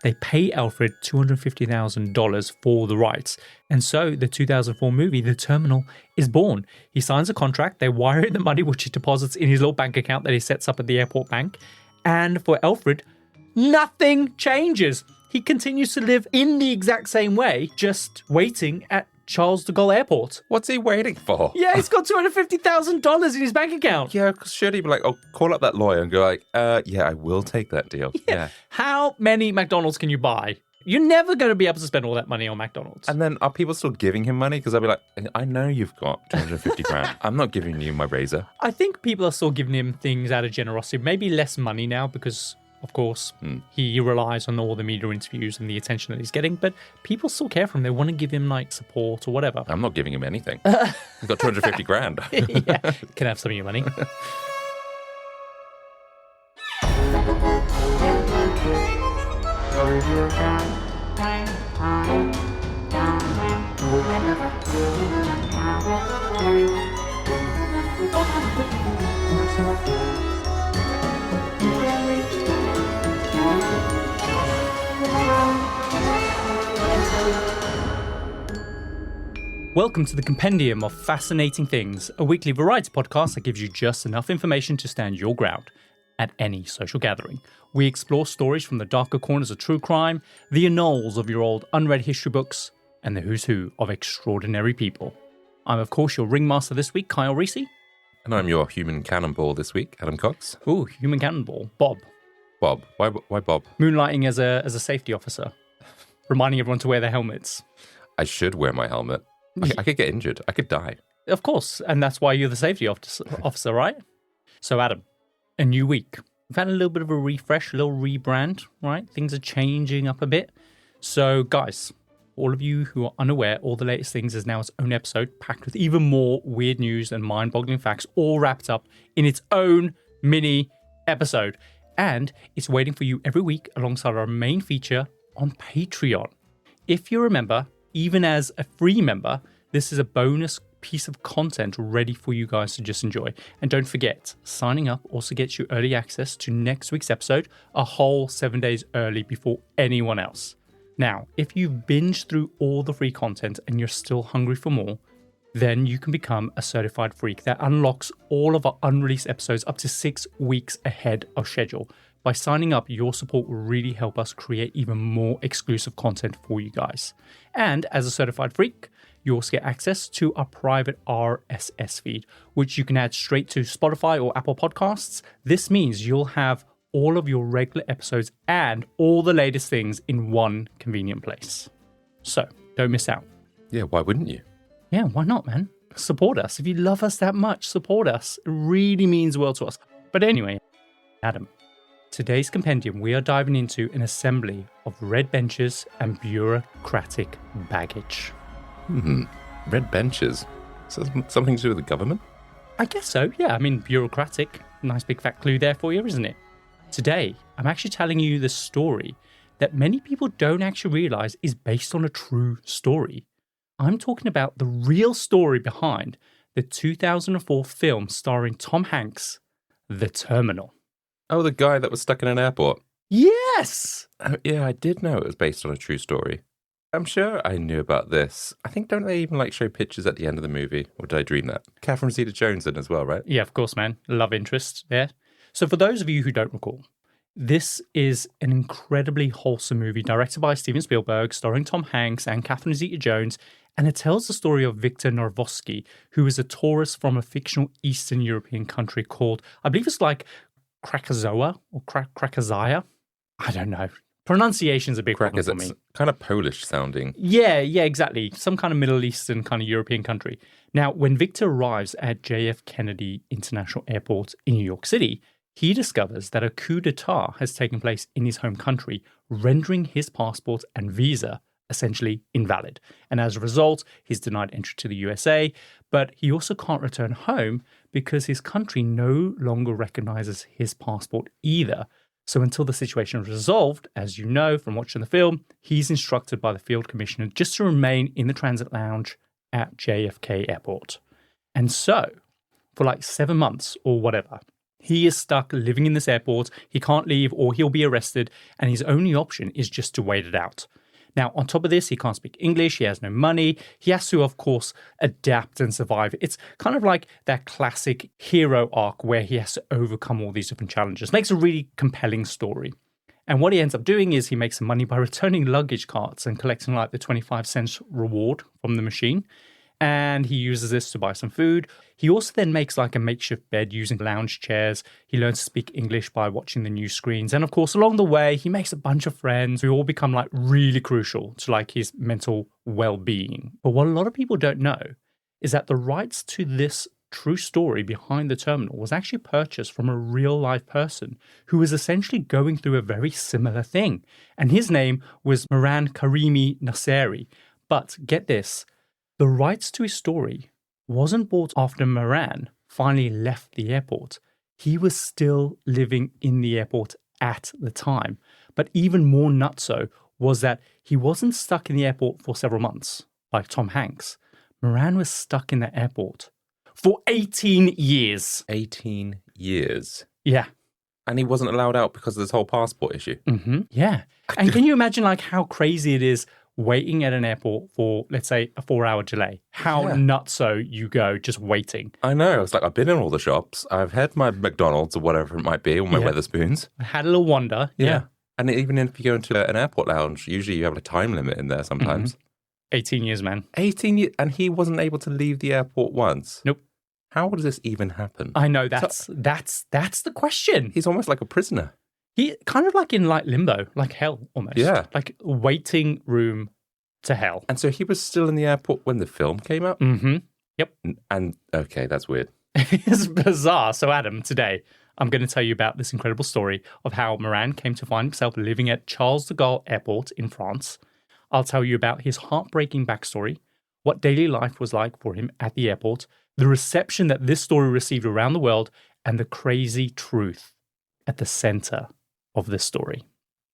They pay Alfred $250,000 for the rights. And so the 2004 movie, The Terminal, is born. He signs a contract, they wire in the money, which he deposits in his little bank account that he sets up at the airport bank. And for Alfred, nothing changes. He continues to live in the exact same way, just waiting at Charles de Gaulle Airport. What's he waiting for? Yeah, he's got $250,000 in his bank account. Yeah, should he be like, oh, call up that lawyer and go like, yeah, I will take that deal. Yeah. How many McDonald's can you buy? You're never going to be able to spend all that money on McDonald's. And then are people still giving him money? Because I'll be like, I know you've got 250 grand. I'm not giving you my razor. I think people are still giving him things out of generosity. Maybe less money now because, of course, he relies on all the media interviews and the attention that he's getting. But people still care for him. They want to give him like support or whatever. I'm not giving him anything. He's got 250 grand. Yeah, can I have some of your money? Welcome to the Compendium of Fascinating Things, a weekly variety podcast that gives you just enough information to stand your ground at any social gathering. We explore stories from the darker corners of true crime, the annals of your old unread history books, and the who's who of extraordinary people. I'm, of course, your ringmaster this week, Kyle Risi. And I'm your human cannonball this week, Adam Cox. Ooh, human cannonball, Bob. Bob. Why Bob? Moonlighting as a safety officer, reminding everyone to wear their helmets. I should wear my helmet. I could get injured. I could die. Of course, and that's why you're the safety officer, right? So, Adam, a new week. We've had a little bit of a refresh, a little rebrand, right? Things are changing up a bit. So, guys, all of you who are unaware, All the Latest Things is now its own episode, packed with even more weird news and mind-boggling facts, all wrapped up in its own mini episode. And it's waiting for you every week alongside our main feature on Patreon. If you remember, even as a free member, this is a bonus piece of content ready for you guys to just enjoy. And don't forget, signing up also gets you early access to next week's episode, a whole 7 days early before anyone else. Now, if you've binged through all the free content and you're still hungry for more, then you can become a certified freak that unlocks all of our unreleased episodes up to 6 weeks ahead of schedule. By signing up, your support will really help us create even more exclusive content for you guys. And as a certified freak, you also get access to our private RSS feed, which you can add straight to Spotify or Apple Podcasts. This means you'll have all of your regular episodes and all the latest things in one convenient place. So, don't miss out. Yeah, why wouldn't you? Yeah, why not, man? Support us. If you love us that much, support us. It really means the world to us. But anyway, Adam, today's compendium, we are diving into an assembly of red benches and bureaucratic baggage. Red benches? So something to do with the government? I guess so, yeah. I mean, bureaucratic. Nice big fat clue there for you, isn't it? Today, I'm actually telling you the story that many people don't actually realize is based on a true story. I'm talking about the real story behind the 2004 film starring Tom Hanks, The Terminal. Oh, the guy that was stuck in an airport. Yes! Yeah, I did know it was based on a true story. I'm sure I knew about this. I think, don't they even show pictures at the end of the movie? Or did I dream that? Catherine Zeta-Jones in as well, right? Yeah, of course, man. Love interest there. So for those of you who don't recall, this is an incredibly wholesome movie directed by Steven Spielberg, starring Tom Hanks and Catherine Zeta-Jones, and it tells the story of Victor Narvosky, who is a tourist from a fictional Eastern European country called, I believe it's like Krakozoa or Krakazaya. I don't know. Pronunciation's a big problem for me. Kind of Polish sounding. Yeah, exactly. Some kind of Middle Eastern kind of European country. Now, when Victor arrives at JF Kennedy International Airport in New York City, he discovers that a coup d'etat has taken place in his home country, rendering his passport and visa essentially invalid. And as a result, he's denied entry to the USA, but he also can't return home because his country no longer recognizes his passport either. So until the situation is resolved, as you know from watching the film, he's instructed by the field commissioner just to remain in the transit lounge at JFK Airport. And so, for 7 months or whatever, He is stuck living in this airport. He can't leave or he'll be arrested. And his only option is just to wait it out. Now, on top of this, he can't speak English. He has no money. He has to, of course, adapt and survive. It's kind of like that classic hero arc where he has to overcome all these different challenges. Makes a really compelling story. And what he ends up doing is he makes some money by returning luggage carts and collecting like the 25 cents reward from the machine. And he uses this to buy some food. He also then makes like a makeshift bed using lounge chairs. He learns to speak English by watching the news screens. And of course, along the way, he makes a bunch of friends who all become like really crucial to like his mental well-being. But what a lot of people don't know is that the rights to this true story behind the terminal was actually purchased from a real life person who was essentially going through a very similar thing. And his name was Mehran Karimi Nasseri. But get this, the rights to his story wasn't bought after Mehran finally left the airport. He was still living in the airport at the time. But even more nutso was that he wasn't stuck in the airport for several months, like Tom Hanks. Mehran was stuck in the airport for 18 years. 18 years? Yeah. And he wasn't allowed out because of this whole passport issue? Mm-hmm. Yeah. And can you imagine like how crazy it is waiting at an airport for, let's say, a 4-hour delay? How nutso you go just waiting. I know. It's like I've been in all the shops. I've had my McDonald's or whatever it might be, or my Wetherspoons. I had a little wander. Yeah. And even if you go into an airport lounge, usually you have a time limit in there sometimes. 18 years, man. 18 years, and he wasn't able to leave the airport once. Nope. How does this even happen? I know, that's the question. He's almost like a prisoner. He kind of like in like limbo, like hell almost. Yeah. Like waiting room to hell. And so he was still in the airport when the film came out? Mm-hmm. Yep. And okay, that's weird. It's bizarre. So Adam, today I'm going to tell you about this incredible story of how Mehran came to find himself living at Charles de Gaulle Airport in France. I'll tell you about his heartbreaking backstory, what daily life was like for him at the airport, the reception that this story received around the world, and the crazy truth at the center of this story.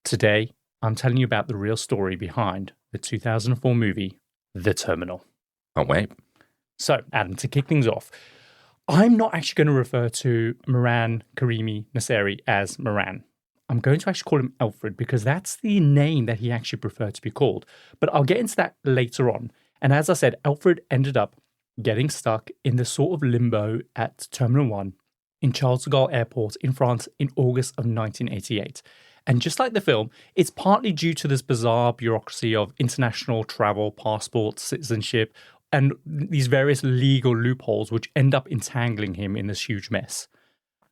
Today, I'm telling you about the real story behind the 2004 movie, The Terminal. Can't wait. So, Adam, to kick things off, I'm not actually going to refer to Mehran Karimi Nasseri as Mehran. I'm going to actually call him Alfred because that's the name that he actually preferred to be called. But I'll get into that later on. And as I said, Alfred ended up getting stuck in the sort of limbo at Terminal 1 in Charles de Gaulle Airport in France in August of 1988. And just like the film, it's partly due to this bizarre bureaucracy of international travel, passports, citizenship, and these various legal loopholes which end up entangling him in this huge mess.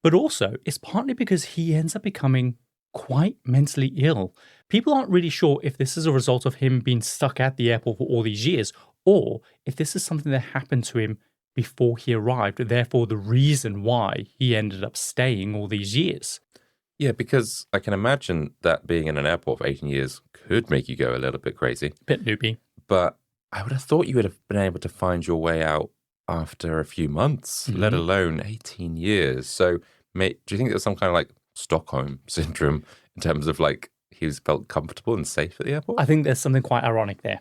But also, it's partly because he ends up becoming quite mentally ill. People aren't really sure if this is a result of him being stuck at the airport for all these years, or if this is something that happened to him before he arrived, therefore the reason why he ended up staying all these years. Yeah, because I can imagine that being in an airport for 18 years could make you go a little bit crazy. Bit loopy. But I would have thought you would have been able to find your way out after a few months, let alone 18 years. So do you think there's some kind of like Stockholm syndrome in terms of like he felt comfortable and safe at the airport? I think there's something quite ironic there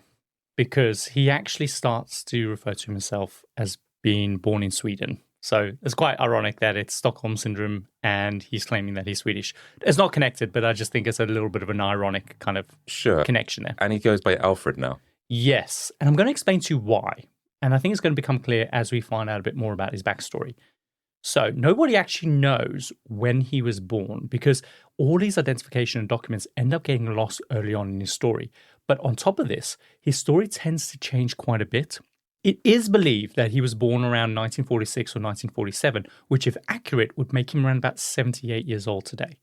because he actually starts to refer to himself as being born in Sweden. So it's quite ironic that it's Stockholm syndrome and he's claiming that he's Swedish. It's not connected, but I just think it's a little bit of an ironic kind of connection there. And he goes by Alfred now. Yes. And I'm going to explain to you why. And I think it's going to become clear as we find out a bit more about his backstory. So nobody actually knows when he was born because all these identification and documents end up getting lost early on in his story. But on top of this, his story tends to change quite a bit. It is believed that he was born around 1946 or 1947, which if accurate would make him around about 78 years old today.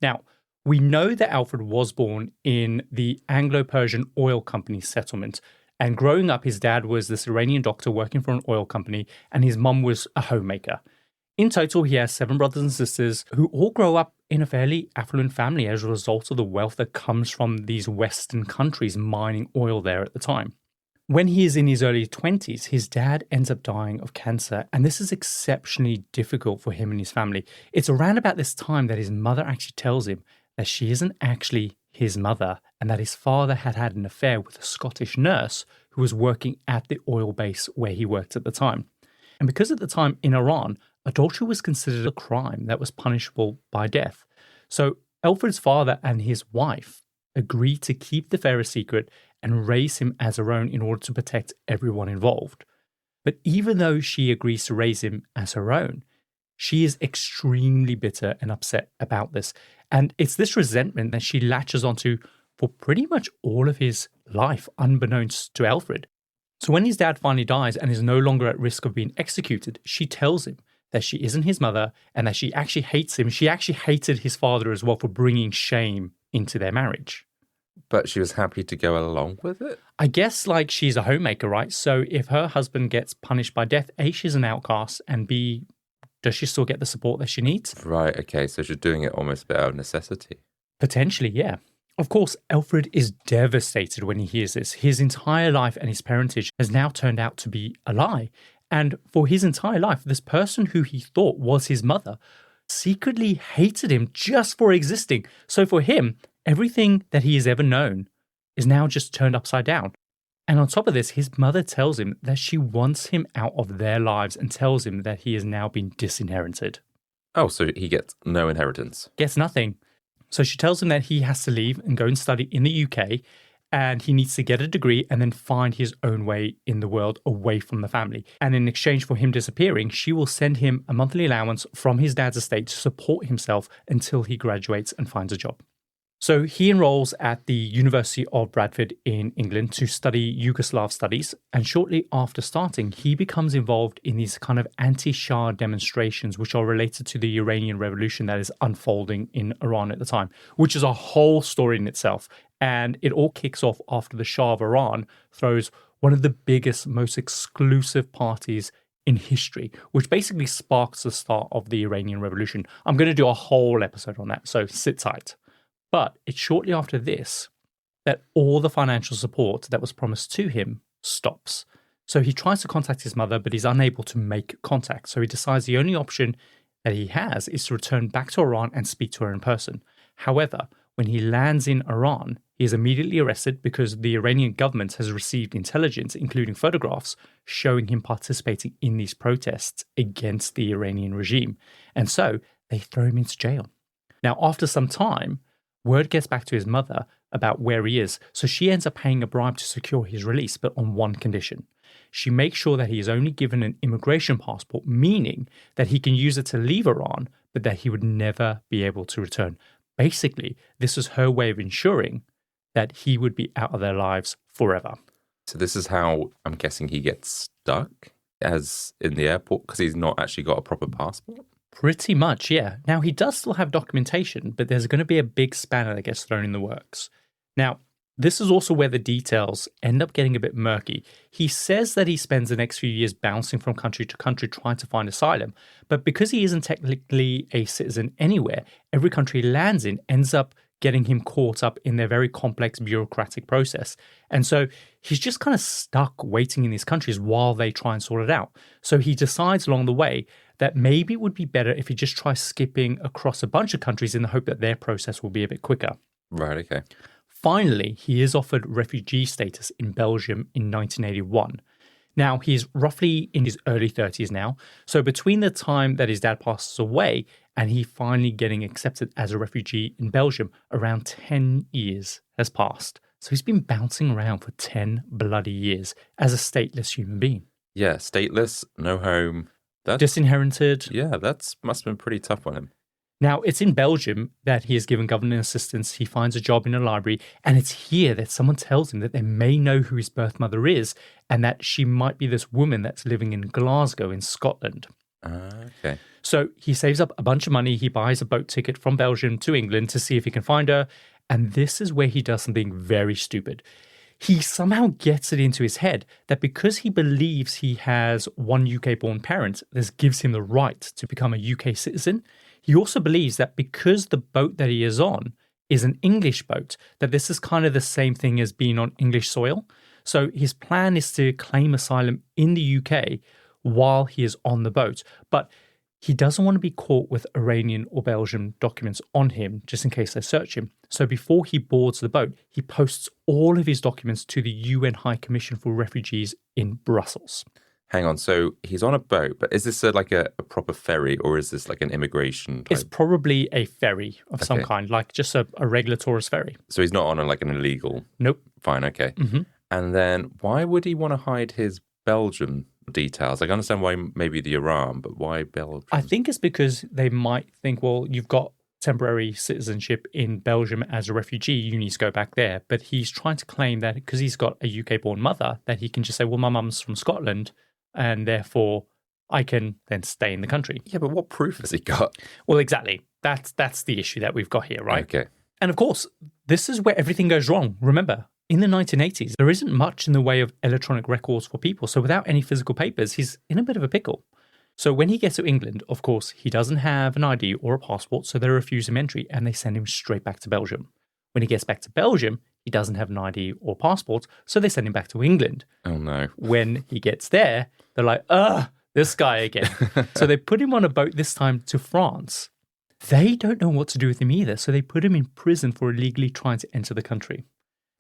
Now, we know that Alfred was born in the Anglo-Persian Oil Company settlement. And growing up, his dad was this Iranian doctor working for an oil company, and his mum was a homemaker. In total, he has 7 brothers and sisters who all grow up in a fairly affluent family as a result of the wealth that comes from these Western countries mining oil there at the time. When he is in his early 20s, his dad ends up dying of cancer, and this is exceptionally difficult for him and his family. It's around about this time that his mother actually tells him that she isn't actually his mother and that his father had had an affair with a Scottish nurse who was working at the oil base where he worked at the time. And because at the time in Iran, adultery was considered a crime that was punishable by death. So Alfred's father and his wife agreed to keep the affair a secret and raise him as her own in order to protect everyone involved. But even though she agrees to raise him as her own, she is extremely bitter and upset about this. And it's this resentment that she latches onto for pretty much all of his life, unbeknownst to Alfred. So when his dad finally dies and is no longer at risk of being executed, she tells him that she isn't his mother and that she actually hates him. She actually hated his father as well for bringing shame into their marriage. But she was happy to go along with it? I guess like she's a homemaker, right? So if her husband gets punished by death, A, she's an outcast, and B, does she still get the support that she needs? Right, okay, so she's doing it almost a bit out of necessity. Potentially, yeah. Of course, Alfred is devastated when he hears this. His entire life and his parentage has now turned out to be a lie. And for his entire life, this person who he thought was his mother secretly hated him just for existing. So for him, everything that he has ever known is now just turned upside down. And on top of this, his mother tells him that she wants him out of their lives and tells him that he has now been disinherited. Oh, so he gets no inheritance? Gets nothing. So she tells him that he has to leave and go and study in the UK, and he needs to get a degree and then find his own way in the world away from the family. And in exchange for him disappearing, she will send him a monthly allowance from his dad's estate to support himself until he graduates and finds a job. So he enrolls at the University of Bradford in England to study Yugoslav studies. And shortly after starting, he becomes involved in these kind of anti-Shah demonstrations, which are related to the Iranian revolution that is unfolding in Iran at the time, which is a whole story in itself. And it all kicks off after the Shah of Iran throws one of the biggest, most exclusive parties in history, which basically sparks the start of the Iranian revolution. I'm going to do a whole episode on that, so sit tight. But it's shortly after this that all the financial support that was promised to him stops. So he tries to contact his mother, but he's unable to make contact. So he decides the only option that he has is to return back to Iran and speak to her in person. However, when he lands in Iran, he is immediately arrested because the Iranian government has received intelligence, including photographs, showing him participating in these protests against the Iranian regime. And so they throw him into jail. Now, after some time, word gets back to his mother about where he is, so she ends up paying a bribe to secure his release, but on one condition. She makes sure that he is only given an immigration passport, meaning that he can use it to leave Iran, but that he would never be able to return. Basically, this is her way of ensuring that he would be out of their lives forever. So this is how I'm guessing he gets stuck as in the airport because he's not actually got a proper passport? Pretty much, yeah. Now, he does still have documentation, but there's going to be a big spanner that gets thrown in the works. Now, this is also where the details end up getting a bit murky. He says that he spends the next few years bouncing from country to country trying to find asylum, but because he isn't technically a citizen anywhere, every country he lands in ends up getting him caught up in their very complex bureaucratic process. And so he's just kind of stuck waiting in these countries while they try and sort it out. So he decides along the way that maybe it would be better if he just tries skipping across a bunch of countries in the hope that their process will be a bit quicker. Right, okay. Finally, he is offered refugee status in Belgium in 1981. Now, he's roughly in his early 30s now. So between the time that his dad passes away and he finally getting accepted as a refugee in Belgium, around 10 years has passed. So he's been bouncing around for 10 bloody years as a stateless human being. Yeah, stateless, no home. Disinherited. Yeah, must have been pretty tough on him. Now, it's in Belgium that he is given government assistance. He finds a job in a library, and it's here that someone tells him that they may know who his birth mother is and that she might be this woman that's living in Glasgow in Scotland. Okay. So he saves up a bunch of money. He buys a boat ticket from Belgium to England to see if he can find her. And this is where he does something very stupid. He somehow gets it into his head that because he believes he has one UK-born parent, this gives him the right to become a UK citizen. He also believes that because the boat that he is on is an English boat, that this is kind of the same thing as being on English soil. So his plan is to claim asylum in the UK while he is on the boat. But he doesn't want to be caught with Iranian or Belgian documents on him, just in case they search him. So before he boards the boat, he posts all of his documents to the UN High Commission for Refugees in Brussels. Hang on. So he's on a boat, but is this like a proper ferry or is this like an immigration type? It's probably a ferry of some kind, like just a regular tourist ferry. So he's not on like an illegal? Nope. Fine, okay. Mm-hmm. And then why would he want to hide his Belgium details? Like, I understand why maybe the Iran, but why Belgium? I think it's because they might think, well, you've got temporary citizenship in Belgium as a refugee, you need to go back there. But he's trying to claim that because he's got a UK-born mother, that he can just say, well, my mum's from Scotland, and therefore I can then stay in the country. Yeah, but what proof has he got? Well, exactly. That's the issue that we've got here, right? Okay. And of course, this is where everything goes wrong. Remember, in the 1980s, there isn't much in the way of electronic records for people. So without any physical papers, he's in a bit of a pickle. So when he gets to England, of course, he doesn't have an ID or a passport, so they refuse him entry and they send him straight back to Belgium. When he gets back to Belgium, he doesn't have an ID or passport, so they send him back to England. Oh, no. When he gets there, they're like, this guy again. So they put him on a boat this time to France. They don't know what to do with him either, so they put him in prison for illegally trying to enter the country.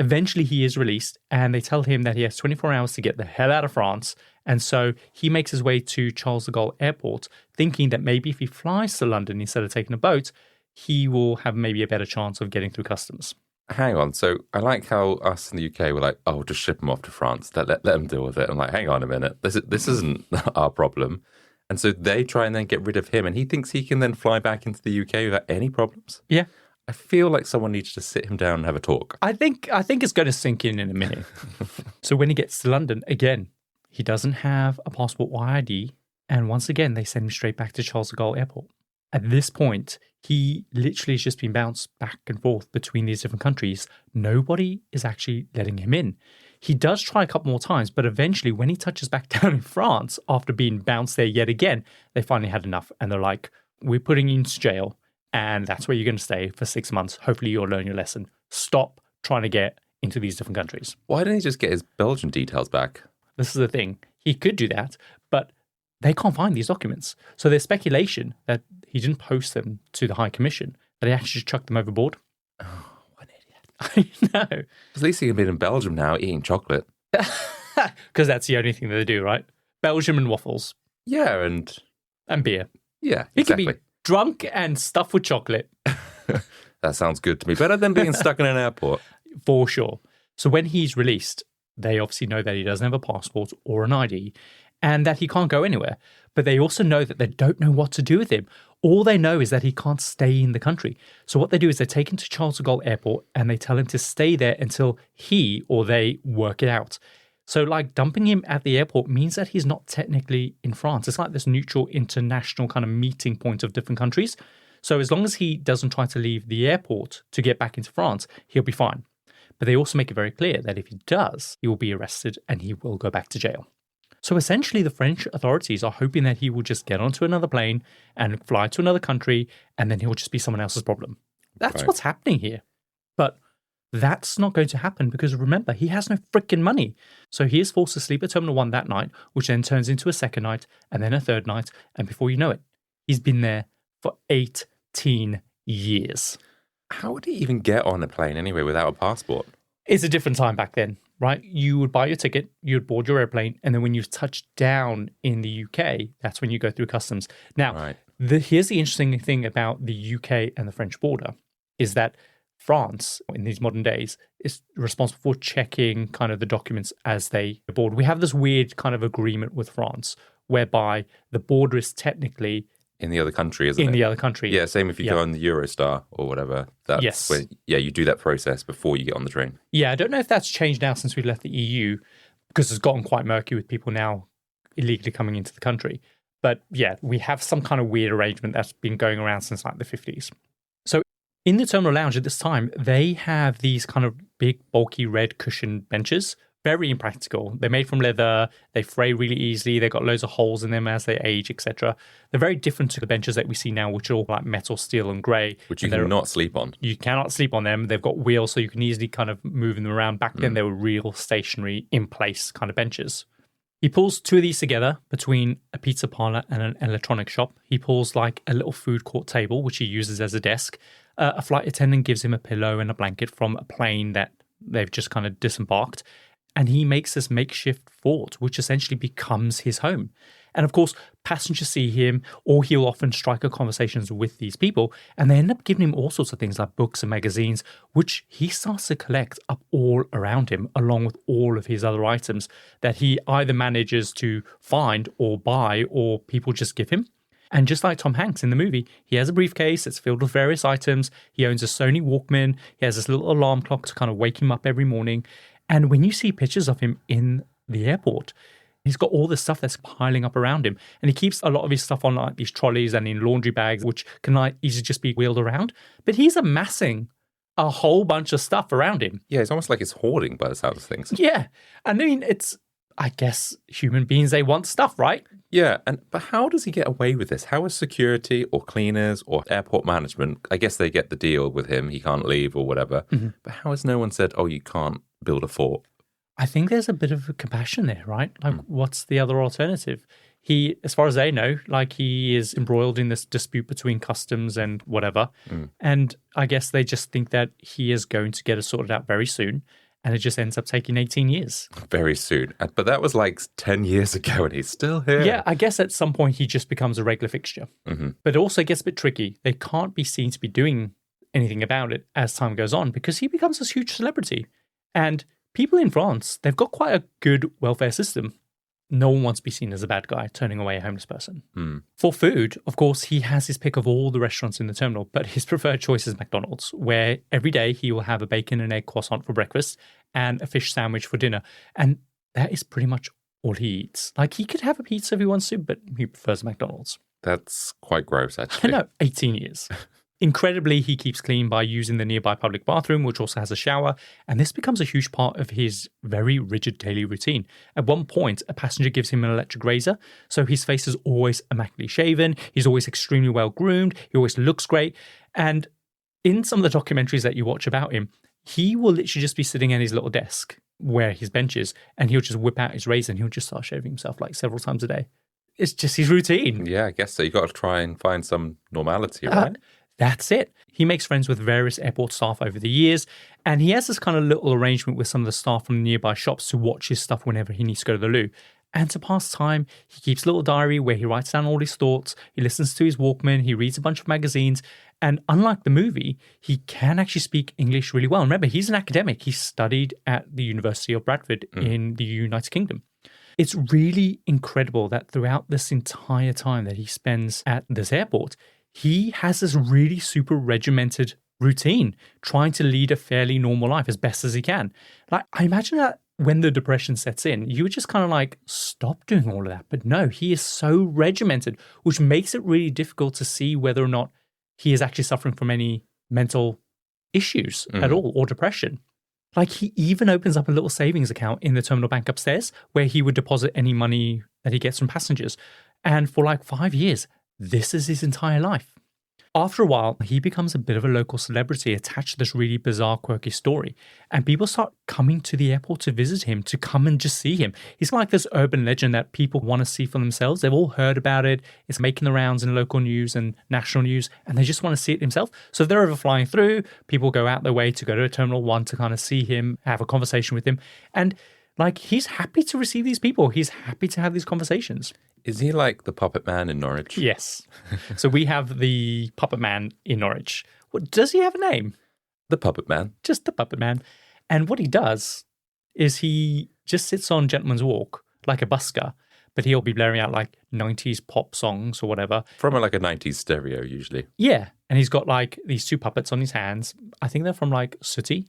Eventually, he is released, and they tell him that he has 24 hours to get the hell out of France. And so he makes his way to Charles de Gaulle Airport, thinking that maybe if he flies to London instead of taking a boat, he will have maybe a better chance of getting through customs. Hang on. So I like how us in the UK were like, oh, just ship him off to France. Let them deal with it. I'm like, hang on a minute. This isn't our problem. And so they try and then get rid of him, and he thinks he can then fly back into the UK without any problems. Yeah. I feel like someone needs to sit him down and have a talk. I think it's going to sink in a minute. So when he gets to London, again, he doesn't have a passport or ID. And once again, they send him straight back to Charles de Gaulle Airport. At this point, he literally has just been bounced back and forth between these different countries. Nobody is actually letting him in. He does try a couple more times, but eventually when he touches back down in France, after being bounced there yet again, they finally had enough. And they're like, we're putting you into jail. And that's where you're going to stay for 6 months. Hopefully you'll learn your lesson. Stop trying to get into these different countries. Why didn't he just get his Belgian details back? This is the thing. He could do that, but they can't find these documents. So there's speculation that he didn't post them to the High Commission, that he actually chucked them overboard. Oh, what an idiot. I know. At least he can be in Belgium now eating chocolate. Because that's the only thing that they do, right? Belgium and waffles. Yeah, and beer. Yeah, He exactly. could be drunk and stuffed with chocolate. That sounds good to me. Better than being stuck in an airport. For sure. So when he's released, they obviously know that he doesn't have a passport or an ID and that he can't go anywhere. But they also know that they don't know what to do with him. All they know is that he can't stay in the country. So what they do is they take him to Charles de Gaulle Airport and they tell him to stay there until he or they work it out. So like dumping him at the airport means that he's not technically in France. It's like this neutral international kind of meeting point of different countries. So as long as he doesn't try to leave the airport to get back into France, he'll be fine. But they also make it very clear that if he does, he will be arrested and he will go back to jail. So essentially the French authorities are hoping that he will just get onto another plane and fly to another country and then he'll just be someone else's problem. That's Right. what's happening here. But that's not going to happen because remember, he has no freaking money. So he is forced to sleep at Terminal 1 that night, which then turns into a second night and then a third night. And before you know it, he's been there for 18 years. How would he even get on a plane anyway without a passport? It's a different time back then, right? You would buy your ticket, you'd board your airplane, and then when you touch down in the UK, that's when you go through customs. Now, Right. here's the interesting thing about the UK and the French border is that France, in these modern days, is responsible for checking kind of the documents as they board. We have this weird kind of agreement with France whereby the border is technically In the other country, isn't it? in the other country. Yeah, same if you Yeah. go on the Eurostar or whatever. That's Yes. when, you do that process before you get on the train. Yeah, I don't know if that's changed now since we left the EU because it's gotten quite murky with people now illegally coming into the country. But yeah, we have some kind of weird arrangement that's been going around since like the 50s. So in the terminal lounge at this time, they have these kind of big, bulky red cushion benches. Very impractical. They're made from leather. They fray really easily. They've got loads of holes in them as they age, etc. They're very different to the benches that we see now, which are all like metal, steel, and grey. Which you And cannot sleep on. You cannot sleep on them. They've got wheels, so you can easily kind of move them around. Back then, they were real stationary, in place kind of benches. He pulls two of these together between a pizza parlor and an electronic shop. He pulls like a little food court table, which he uses as a desk. A flight attendant gives him a pillow and a blanket from a plane that they've just kind of disembarked. and he makes this makeshift fort, which essentially becomes his home. And of course, passengers see him, or he'll often strike up conversations with these people, and they end up giving him all sorts of things like books and magazines, which he starts to collect up all around him, along with all of his other items that he either manages to find or buy, or people just give him. And just like Tom Hanks in the movie, he has a briefcase that's filled with various items. He owns a Sony Walkman. He has this little alarm clock to kind of wake him up every morning. And when you see pictures of him in the airport, he's got all this stuff that's piling up around him. And he keeps a lot of his stuff on like these trolleys and in laundry bags, which can like easily just be wheeled around. But he's amassing a whole bunch of stuff around him. Yeah, it's almost like it's hoarding by the sound of things. Yeah. I mean, I guess human beings, they want stuff, right? Yeah, but how does he get away with this? How is security or cleaners or airport management, I guess they get the deal with him, he can't leave or whatever, but how has no one said, oh, you can't build a fort? I think there's a bit of a compassion there, right? Like, what's the other alternative? He, as far as they know, like he is embroiled in this dispute between customs and whatever. And I guess they just think that he is going to get it sorted out very soon. And it just ends up taking 18 years. Very soon. But that was like 10 years ago and he's still here. Yeah, I guess at some point he just becomes a regular fixture. But it also gets a bit tricky. They can't be seen to be doing anything about it as time goes on because he becomes this huge celebrity. And people in France, they've got quite a good welfare system. No one wants to be seen as a bad guy turning away a homeless person. For food, of course, he has his pick of all the restaurants in the terminal, but his preferred choice is McDonald's, where every day he will have a bacon and egg croissant for breakfast and a fish sandwich for dinner. And that is pretty much all he eats. Like, he could have a pizza if he wants to, but he prefers McDonald's. That's quite gross, actually. I know, 18 years. Incredibly, he keeps clean by using the nearby public bathroom, which also has a shower, and this becomes a huge part of his very rigid daily routine. At one point, a passenger gives him an electric razor, so his face is always immaculately shaven, he's always extremely well groomed, he always looks great, and in some of the documentaries that you watch about him, he will literally just be sitting at his little desk where his bench is, and he'll just whip out his razor and he'll just start shaving himself like several times a day. It's just his routine. Yeah, I guess so. You've got to try and find some normality, right? That's it. He makes friends with various airport staff over the years, and he has this kind of little arrangement with some of the staff from the nearby shops to watch his stuff whenever he needs to go to the loo. And to pass time, he keeps a little diary where he writes down all his thoughts, he listens to his Walkman, he reads a bunch of magazines, and unlike the movie, he can actually speak English really well. And remember, he's an academic. He studied at the University of Bradford in the United Kingdom. It's really incredible that throughout this entire time that he spends at this airport, he has this really super regimented routine, trying to lead a fairly normal life as best as he can. Like, I imagine that when the depression sets in, you would just kind of like stop doing all of that. But no, he is so regimented, which makes it really difficult to see whether or not he is actually suffering from any mental issues at all or depression. Like, he even opens up a little savings account in the terminal bank upstairs where he would deposit any money that he gets from passengers. And for like 5 years, this is his entire life. After a while, he becomes a bit of a local celebrity attached to this really bizarre, quirky story. And people start coming to the airport to visit him, to come and just see him. He's like this urban legend that people want to see for themselves. They've all heard about it. It's making the rounds in local news and national news, and they just want to see it themselves. So if they're ever flying through, people go out their way to go to Terminal 1 to kind of see him, have a conversation with him. And like, he's happy to receive these people. He's happy to have these conversations. Is he like the puppet man in Norwich? Yes. So we have the puppet man in Norwich. Does he have a name? The puppet man. Just the puppet man. And what he does is he just sits on Gentleman's Walk like a busker, but he'll be blaring out like 90s pop songs or whatever. From like a 90s stereo, usually. Yeah. And he's got like these two puppets on his hands. I think they're from like Sooty.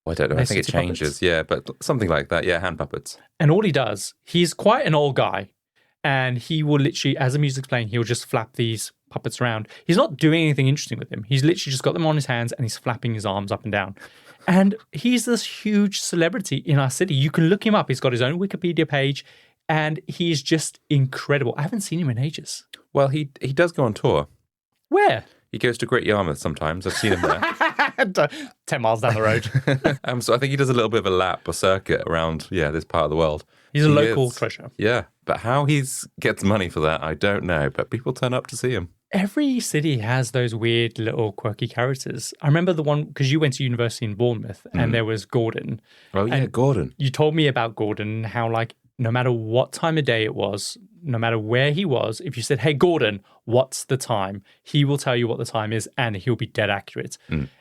Oh, I don't know. I think it changes. Puppets. Yeah, but something like that. Yeah, hand puppets. And all he does, he's quite an old guy. And he will literally, as the music's playing, he'll just flap these puppets around. He's not doing anything interesting with them. He's literally just got them on his hands and he's flapping his arms up and down. And he's this huge celebrity in our city. You can look him up. He's got his own Wikipedia page and he's just incredible. I haven't seen him in ages. Well, he does go on tour. Where? He goes to Great Yarmouth sometimes. I've seen him there. 10 miles down the road. So I think he does a little bit of a lap or circuit around, this part of the world. He's a local treasure. Yeah, but how he gets money for that, I don't know. But people turn up to see him. Every city has those weird little quirky characters. I remember the one, because you went to university in Bournemouth and there was Gordon. Oh, yeah, Gordon. You told me about Gordon and how, like, no matter what time of day it was, no matter where he was, if you said, hey, Gordon, what's the time? He will tell you what the time is and he'll be dead accurate.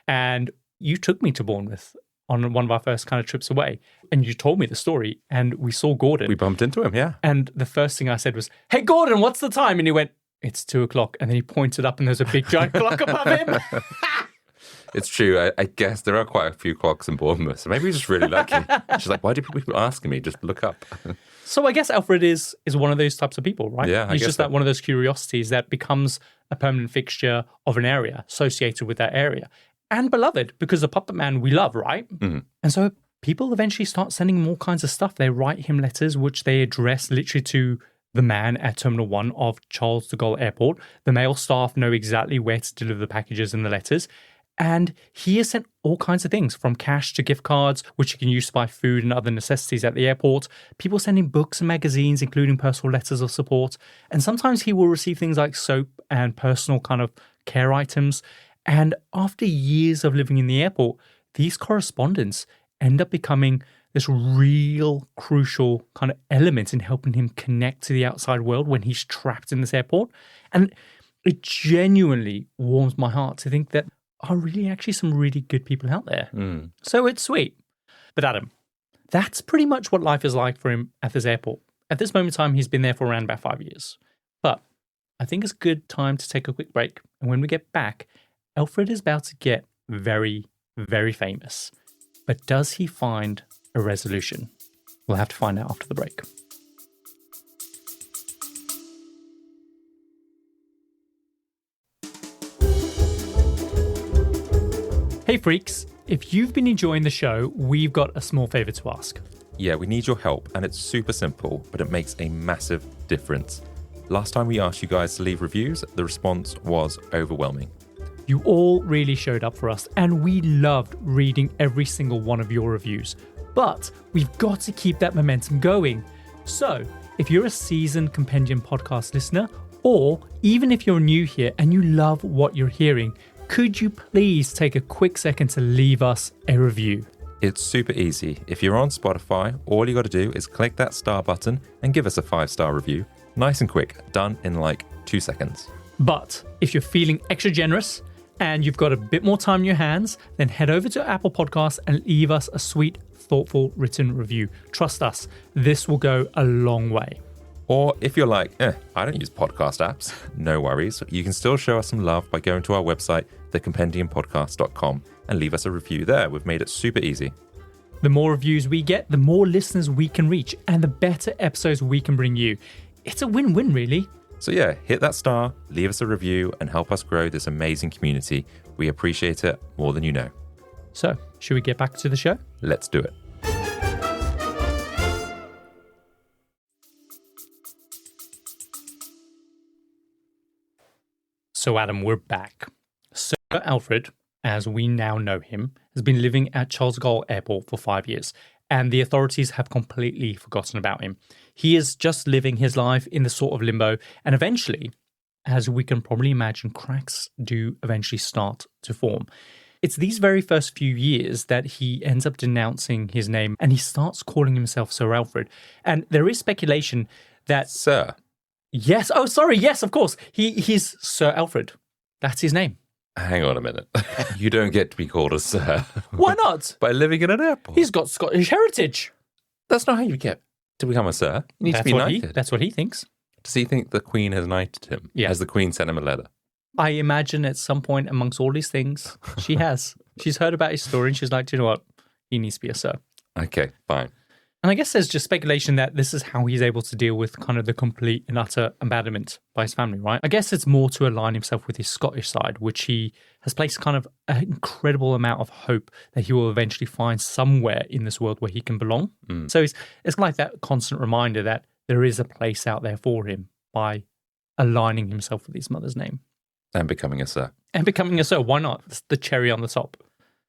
And you took me to Bournemouth on one of our first kind of trips away. And you told me the story and we saw Gordon. We bumped into him, yeah. And the first thing I said was, hey, Gordon, what's the time? And he went, it's 2:00. And then he pointed up and there's a big giant clock above him. It's true. I guess there are quite a few clocks in Bournemouth. So maybe he's just really lucky. She's like, why do people asking me? Just look up. So I guess Alfred is one of those types of people, right? Yeah, He's just that one of those curiosities that becomes a permanent fixture of an area, associated with that area. And beloved, because the puppet man we love, right? And so people eventually start sending him all kinds of stuff. They write him letters, which they address literally to the man at Terminal 1 of Charles de Gaulle Airport. The mail staff know exactly where to deliver the packages and the letters. And he has sent all kinds of things, from cash to gift cards, which you can use to buy food and other necessities at the airport. People sending books and magazines, including personal letters of support. And sometimes he will receive things like soap and personal kind of care items. And after years of living in the airport, these correspondence end up becoming this real crucial kind of element in helping him connect to the outside world when he's trapped in this airport. And it genuinely warms my heart to think that are really actually some really good people out there. So it's sweet. But Adam, that's pretty much what life is like for him at this airport. At this moment in time, he's been there for around about 5 years. But I think it's a good time to take a quick break. And when we get back, Alfred is about to get very, very famous. But does he find a resolution? We'll have to find out after the break. Hey freaks, if you've been enjoying the show, we've got a small favour to ask. Yeah, we need your help, and it's super simple, but it makes a massive difference. Last time we asked you guys to leave reviews, the response was overwhelming. You all really showed up for us, and we loved reading every single one of your reviews. But we've got to keep that momentum going. So, if you're a seasoned Compendium podcast listener, or even if you're new here and you love what you're hearing, could you please take a quick second to leave us a review? It's super easy. If you're on Spotify, all you got to do is click that star button and give us a 5-star review. Nice and quick, done in like 2 seconds. But if you're feeling extra generous and you've got a bit more time in your hands, then head over to Apple Podcasts and leave us a sweet, thoughtful written review. Trust us, this will go a long way. Or if you're like, I don't use podcast apps, no worries. You can still show us some love by going to our website, thecompendiumpodcast.com, and leave us a review there. We've made it super easy. The more reviews we get, the more listeners we can reach, and the better episodes we can bring you. It's a win-win, really. So yeah, hit that star, leave us a review, and help us grow this amazing community. We appreciate it more than you know. So, should we get back to the show? Let's do it. So Adam, we're back. Sir Alfred, as we now know him, has been living at Charles de Gaulle Airport for 5 years, and the authorities have completely forgotten about him. He is just living his life in the sort of limbo, and eventually, as we can probably imagine, cracks do eventually start to form. It's these very first few years that he ends up denouncing his name, and he starts calling himself Sir Alfred. And there is speculation that... Sir. Yes. Oh, sorry. Yes, of course. He's Sir Alfred. That's his name. Hang on a minute. You don't get to be called a sir. Why not? By living in an airport. He's got Scottish heritage. That's not how you get to become a sir. You need to be knighted. That's what he thinks. Does he think the Queen has knighted him? Yeah. Has the Queen sent him a letter? I imagine at some point amongst all these things, she has. She's heard about his story and she's like, do you know what? He needs to be a sir. Okay, fine. And I guess there's just speculation that this is how he's able to deal with kind of the complete and utter abandonment by his family, right? I guess it's more to align himself with his Scottish side, which he has placed kind of an incredible amount of hope that he will eventually find somewhere in this world where he can belong. So it's like that constant reminder that there is a place out there for him by aligning himself with his mother's name. And becoming a sir. And becoming a sir, why not? It's the cherry on the top.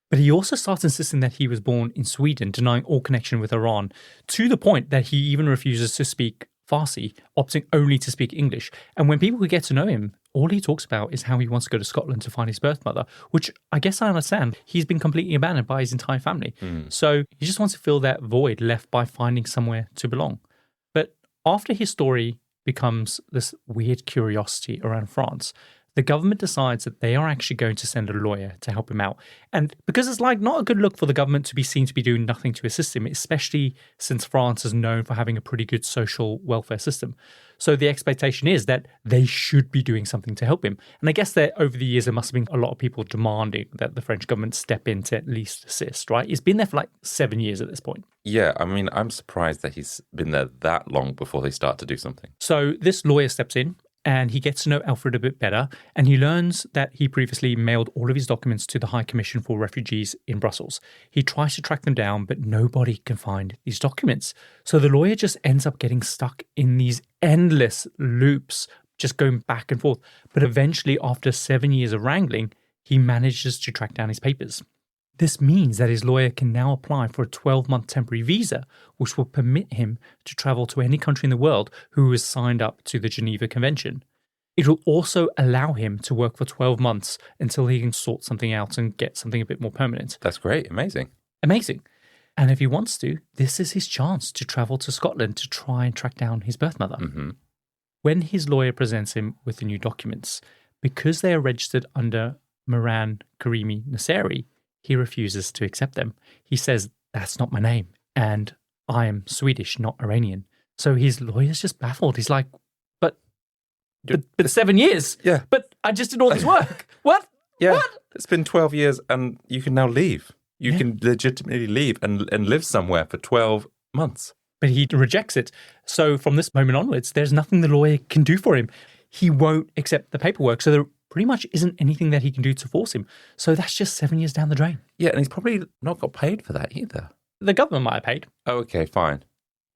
But he also starts insisting that he was born in Sweden, denying all connection with Iran, to the point that he even refuses to speak Farsi, opting only to speak English. And when people could get to know him, all he talks about is how he wants to go to Scotland to find his birth mother, which I guess I understand. He's been completely abandoned by his entire family. So he just wants to fill that void left by finding somewhere to belong. But after his story becomes this weird curiosity around France, the government decides that they are actually going to send a lawyer to help him out. And because it's like not a good look for the government to be seen to be doing nothing to assist him, especially since France is known for having a pretty good social welfare system. So the expectation is that they should be doing something to help him. And I guess that over the years, there must have been a lot of people demanding that the French government step in to at least assist, right? He's been there for like 7 years at this point. Yeah, I mean, I'm surprised that he's been there that long before they start to do something. So this lawyer steps in, and he gets to know Alfred a bit better, and he learns that he previously mailed all of his documents to the High Commission for Refugees in Brussels. He tries to track them down, but nobody can find these documents. So the lawyer just ends up getting stuck in these endless loops, just going back and forth. But eventually, after 7 years of wrangling, he manages to track down his papers. This means that his lawyer can now apply for a 12-month temporary visa, which will permit him to travel to any country in the world who is signed up to the Geneva Convention. It will also allow him to work for 12 months until he can sort something out and get something a bit more permanent. That's great. Amazing. Amazing. And if he wants to, this is his chance to travel to Scotland to try and track down his birth mother. When his lawyer presents him with the new documents, because they are registered under Mehran Karimi Nasseri, he refuses to accept them. He says, that's not my name, and I am Swedish, not Iranian. So his lawyer's just baffled. He's like, but 7 years. Yeah. But I just did all this work. What? Yeah. What? It's been 12 years and you can now leave. You can legitimately leave and live somewhere for 12 months. But he rejects it. So from this moment onwards, there's nothing the lawyer can do for him. He won't accept the paperwork. So there pretty much isn't anything that he can do to force him. So that's just 7 years down the drain. Yeah, and he's probably not got paid for that either. The government might have paid. Oh, okay, fine.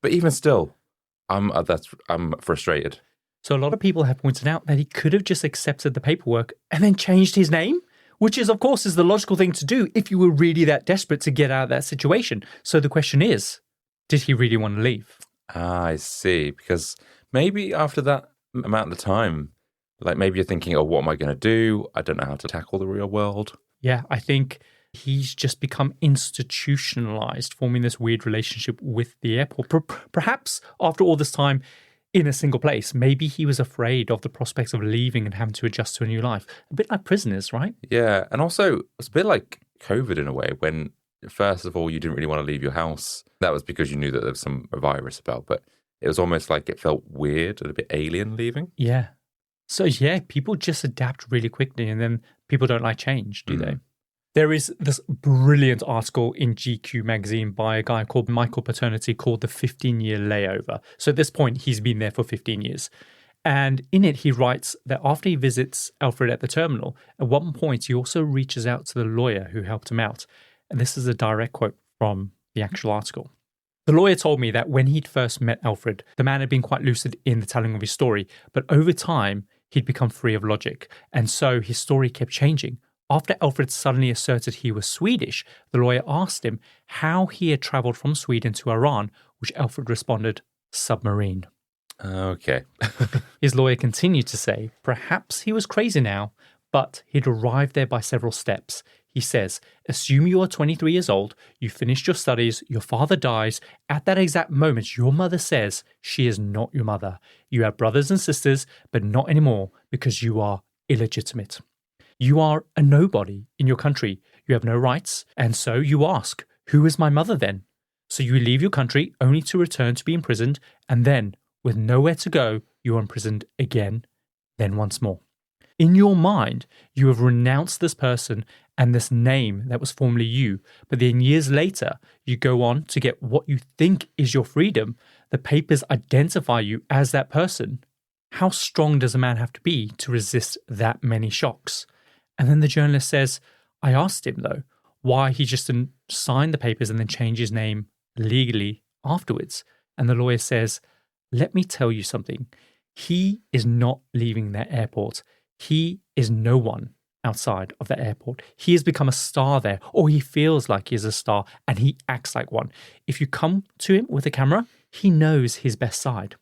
But even still, I'm frustrated. So a lot of people have pointed out that he could have just accepted the paperwork and then changed his name, which is, of course, is the logical thing to do if you were really that desperate to get out of that situation. So the question is, did he really want to leave? Ah, I see. Because maybe after that amount of time, like maybe you're thinking, oh, what am I going to do? I don't know how to tackle the real world. Yeah, I think he's just become institutionalized, forming this weird relationship with the airport. Perhaps after all this time in a single place, maybe he was afraid of the prospects of leaving and having to adjust to a new life. A bit like prisoners, right? Yeah, and also it's a bit like COVID in a way, when first of all, you didn't really want to leave your house. That was because you knew that there was some virus about, but it was almost like it felt weird and a bit alien leaving. Yeah. So yeah, people just adapt really quickly, and then people don't like change, do they? There is this brilliant article in GQ magazine by a guy called Michael Paternity called The 15-Year Layover. So at this point, he's been there for 15 years. And in it, he writes that after he visits Alfred at the terminal, at one point, he also reaches out to the lawyer who helped him out. And this is a direct quote from the actual article. The lawyer told me that when he'd first met Alfred, the man had been quite lucid in the telling of his story, but over time, he'd become free of logic, and so his story kept changing. After Alfred suddenly asserted he was Swedish, the lawyer asked him how he had travelled from Sweden to Iran, which Alfred responded, submarine. Okay. His lawyer continued to say, perhaps he was crazy now, but he'd arrived there by several steps. He says, assume you are 23 years old, you finished your studies, your father dies. At that exact moment, your mother says she is not your mother. You have brothers and sisters, but not anymore because you are illegitimate. You are a nobody in your country. You have no rights. And so you ask, who is my mother then? So you leave your country only to return to be imprisoned. And then, with nowhere to go, you are imprisoned again, then once more. In your mind, you have renounced this person and this name that was formerly you, but then years later, you go on to get what you think is your freedom. The papers identify you as that person. How strong does a man have to be to resist that many shocks? And then the journalist says, I asked him, though, why he just didn't sign the papers and then change his name legally afterwards. And the lawyer says, let me tell you something. He is not leaving that airport. He is no one outside of that airport. He has become a star there, or he feels like he is a star, and he acts like one. If you come to him with a camera, he knows his best side.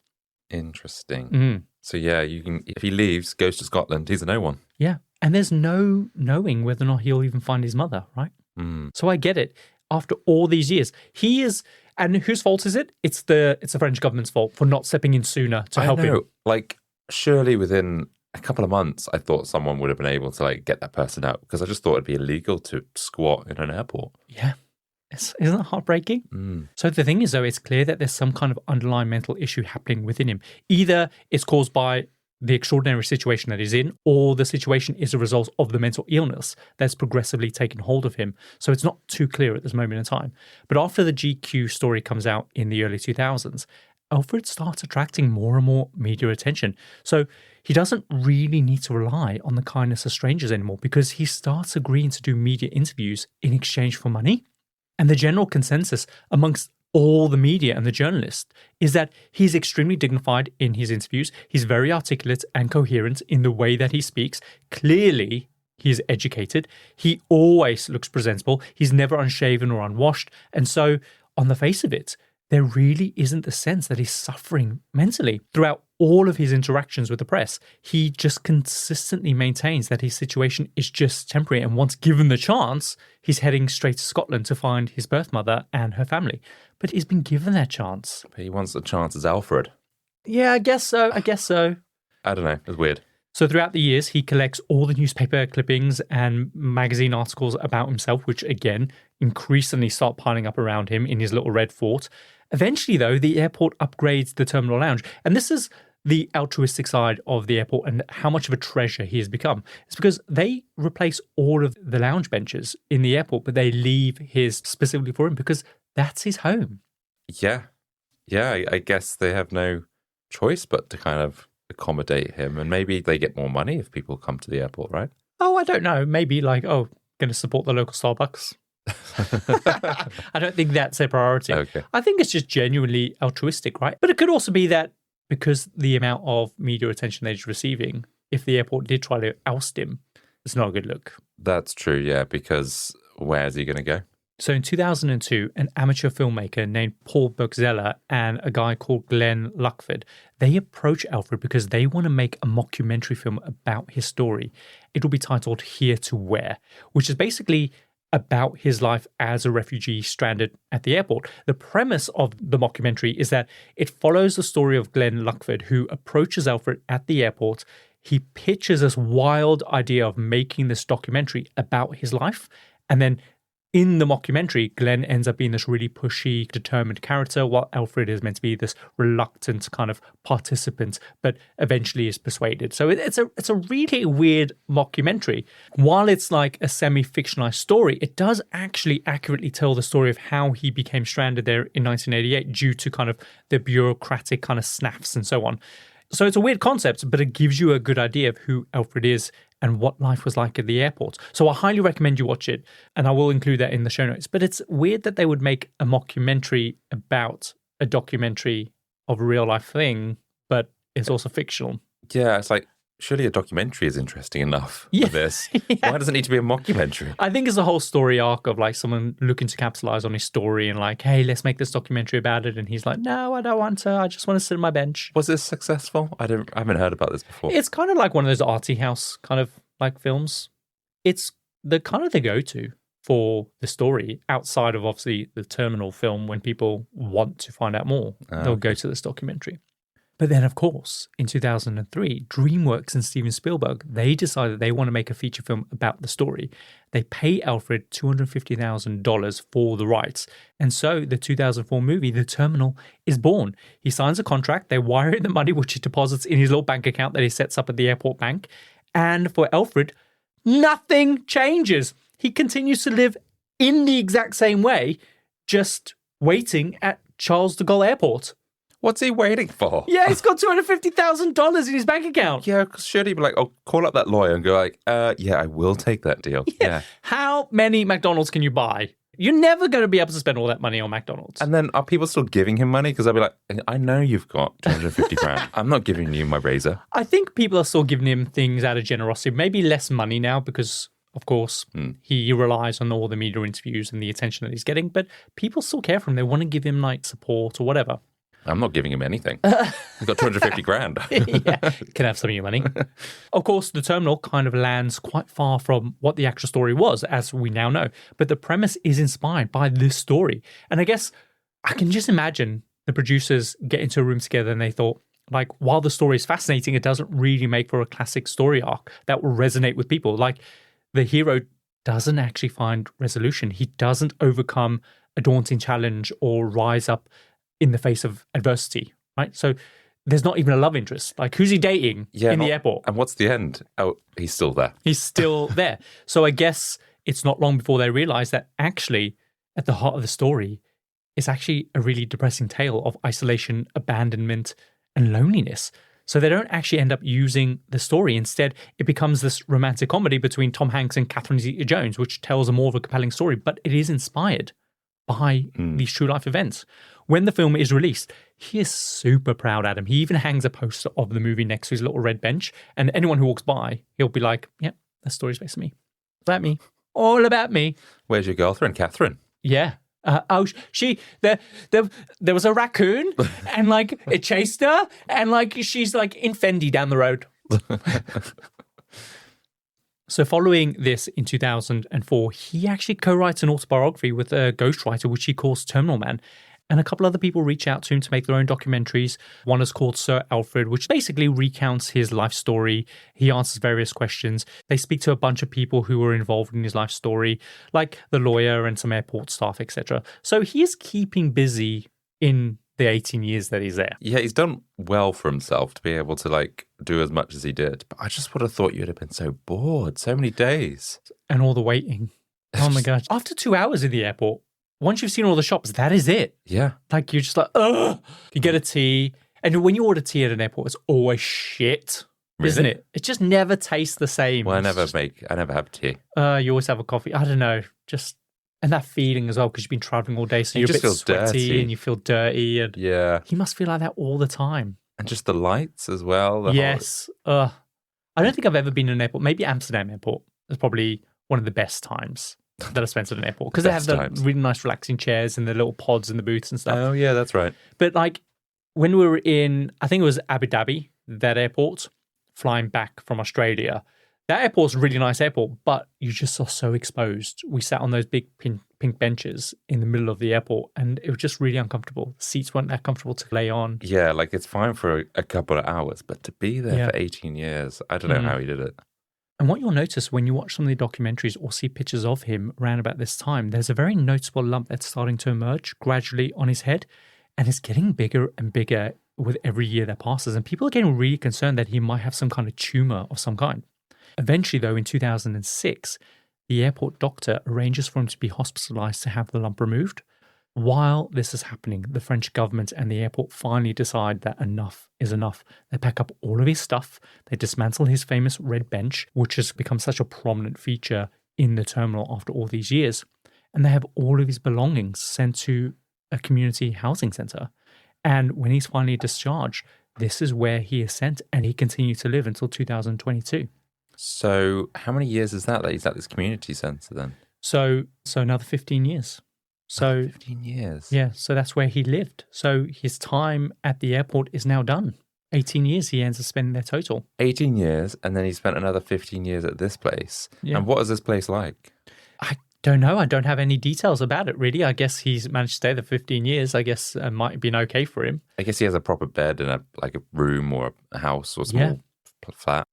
Interesting. Mm. So yeah, you can if he leaves, goes to Scotland, he's a no one. Yeah. And there's no knowing whether or not he'll even find his mother, right? Mm. So I get it. After all these years, he is, and whose fault is it? It's the French government's fault for not stepping in sooner to help him. Like, surely within a couple of months, I thought someone would have been able to like get that person out because I just thought it'd be illegal to squat in an airport. Yeah. Isn't that heartbreaking? Mm. So the thing is, though, it's clear that there's some kind of underlying mental issue happening within him. Either it's caused by the extraordinary situation that he's in, or the situation is a result of the mental illness that's progressively taken hold of him. So it's not too clear at this moment in time. But after the GQ story comes out in the early 2000s, Alfred starts attracting more and more media attention. So he doesn't really need to rely on the kindness of strangers anymore because he starts agreeing to do media interviews in exchange for money. And the general consensus amongst all the media and the journalists is that he's extremely dignified in his interviews. He's very articulate and coherent in the way that he speaks. Clearly, he's educated. He always looks presentable. He's never unshaven or unwashed. And so, on the face of it, there really isn't the sense that he's suffering mentally. Throughout all of his interactions with the press, he just consistently maintains that his situation is just temporary. And once given the chance, he's heading straight to Scotland to find his birth mother and her family. But he's been given that chance. But he wants a chance as Alfred. Yeah, I guess so. I don't know. It's weird. So throughout the years, he collects all the newspaper clippings and magazine articles about himself, which again, increasingly start piling up around him in his little red fort. Eventually, though, the airport upgrades the terminal lounge. And this is the altruistic side of the airport and how much of a treasure he has become. It's because they replace all of the lounge benches in the airport, but they leave his specifically for him because that's his home. Yeah. Yeah, I guess they have no choice but to kind of accommodate him. And maybe they get more money if people come to the airport, right? Oh, I don't know. Maybe like, going to support the local Starbucks. I don't think that's a priority. Okay. I think it's just genuinely altruistic, right? But it could also be that because the amount of media attention that he's receiving, if the airport did try to oust him, it's not a good look. That's true, yeah, because where's he going to go? So in 2002, an amateur filmmaker named Paul Bergzeller and a guy called Glenn Luckford, they approach Alfred because they want to make a mockumentary film about his story. It will be titled Here to Where, which is basically about his life as a refugee stranded at the airport. The premise of the mockumentary is that it follows the story of Glenn Luckford, who approaches Alfred at the airport. He pitches this wild idea of making this documentary about his life. And then in the mockumentary, Glenn ends up being this really pushy, determined character, while Alfred is meant to be this reluctant kind of participant, but eventually is persuaded. So it's a really weird mockumentary. While it's like a semi-fictionalized story, it does actually accurately tell the story of how he became stranded there in 1988 due to kind of the bureaucratic kind of snaffs and so on. So it's a weird concept, but it gives you a good idea of who Alfred is and what life was like at the airport. So I highly recommend you watch it, and I will include that in the show notes. But it's weird that they would make a mockumentary about a documentary of a real life thing, but it's also fictional. Yeah, it's like, surely a documentary is interesting enough for this. Yeah. Why does it need to be a mockumentary? I think it's the whole story arc of like someone looking to capitalize on his story and like, hey, let's make this documentary about it. And he's like, no, I don't want to. I just want to sit on my bench. Was this successful? I haven't heard about this before. It's kind of like one of those arty house kind of like films. It's the kind of the go-to for the story outside of obviously the terminal film. When people want to find out more, they'll go to this documentary. But then, of course, in 2003, DreamWorks and Steven Spielberg, they decided they want to make a feature film about the story. They pay Alfred $250,000 for the rights. And so the 2004 movie, The Terminal, is born. He signs a contract. They wire in the money, which he deposits in his little bank account that he sets up at the airport bank. And for Alfred, nothing changes. He continues to live in the exact same way, just waiting at Charles de Gaulle Airport. What's he waiting for? Yeah, he's got $250,000 in his bank account. Yeah, because surely he'd be like, oh, call up that lawyer and go like, yeah, I will take that deal. Yeah. How many McDonald's can you buy? You're never going to be able to spend all that money on McDonald's. And then are people still giving him money? Because I'll be like, I know you've got 250 grand. I'm not giving you my razor. I think people are still giving him things out of generosity. Maybe less money now because, of course, he relies on all the media interviews and the attention that he's getting. But people still care for him. They want to give him like support or whatever. I'm not giving him anything. He's got 250 grand. Yeah, can have some of your money. Of course, the terminal kind of lands quite far from what the actual story was, as we now know. But the premise is inspired by this story. And I guess I can just imagine the producers get into a room together and they thought, like, while the story is fascinating, it doesn't really make for a classic story arc that will resonate with people. Like, the hero doesn't actually find resolution. He doesn't overcome a daunting challenge or rise up in the face of adversity, right? So there's not even a love interest. Like, who's he dating in the airport? And what's the end? Oh, he's still there. He's still there. So I guess it's not long before they realize that actually at the heart of the story is actually a really depressing tale of isolation, abandonment, and loneliness. So they don't actually end up using the story. Instead, it becomes this romantic comedy between Tom Hanks and Catherine Zeta-Jones, which tells a more of a compelling story, but it is inspired by these true life events. When the film is released, he is super proud, Adam. He even hangs a poster of the movie next to his little red bench. And anyone who walks by, he'll be like, yeah, that story's based on me. About me. All about me. Where's your girlfriend, Catherine? Yeah. There was a raccoon and like it chased her and like she's like in Fendi down the road. So following this in 2004, he actually co-writes an autobiography with a ghostwriter, which he calls Terminal Man. And a couple other people reach out to him to make their own documentaries. One is called Sir Alfred, which basically recounts his life story. He answers various questions. They speak to a bunch of people who were involved in his life story, like the lawyer and some airport staff, etc. So he is keeping busy in the 18 years that he's there. Yeah, he's done well for himself to be able to like do as much as he did. But I just would have thought you'd have been so bored, so many days. And all the waiting. Oh my gosh. After 2 hours in the airport, once you've seen all the shops, that is it. Yeah. Like, you're just like, ugh. You get a tea. And when you order tea at an airport, it's always shit, isn't it? It just never tastes the same. Well, I never have tea. You always have a coffee. I don't know. And that feeling as well, because you've been traveling all day, so you're a bit sweaty dirty. And you feel dirty. And yeah. He must feel like that all the time. And just the lights as well. Yes. I don't think I've ever been in an airport. Maybe Amsterdam airport is probably one of the best times that I spent at an airport, because they have the really nice relaxing chairs and the little pods in the booths and stuff. Oh, yeah, that's right. But like when we were in, I think it was Abu Dhabi, that airport, flying back from Australia, that airport's a really nice airport, but you just are so exposed. We sat on those big pink benches in the middle of the airport, and it was just really uncomfortable. The seats weren't that comfortable to lay on. Yeah, like it's fine for a couple of hours, but to be there for 18 years, I don't know how he did it. And what you'll notice when you watch some of the documentaries or see pictures of him around about this time, there's a very noticeable lump that's starting to emerge gradually on his head, and it's getting bigger and bigger with every year that passes. And people are getting really concerned that he might have some kind of tumor of some kind. Eventually, though, in 2006, the airport doctor arranges for him to be hospitalized to have the lump removed. While this is happening, the French government and the airport finally decide that enough is enough. They pack up all of his stuff. They dismantle his famous red bench, which has become such a prominent feature in the terminal after all these years. And they have all of his belongings sent to a community housing centre. And when he's finally discharged, this is where he is sent, and he continued to live until 2022. So how many years is that he's at this community centre then? So another 15 years. So 15 years. Yeah, so that's where he lived. So his time at the airport is now done. 18 years he ends up spending there total. 18 years, and then he spent another 15 years at this place. Yeah. And what is this place like? I don't know. I don't have any details about it, really. I guess he's managed to stay there 15 years. I guess it might have been okay for him. I guess he has a proper bed in a room or a house or small flat.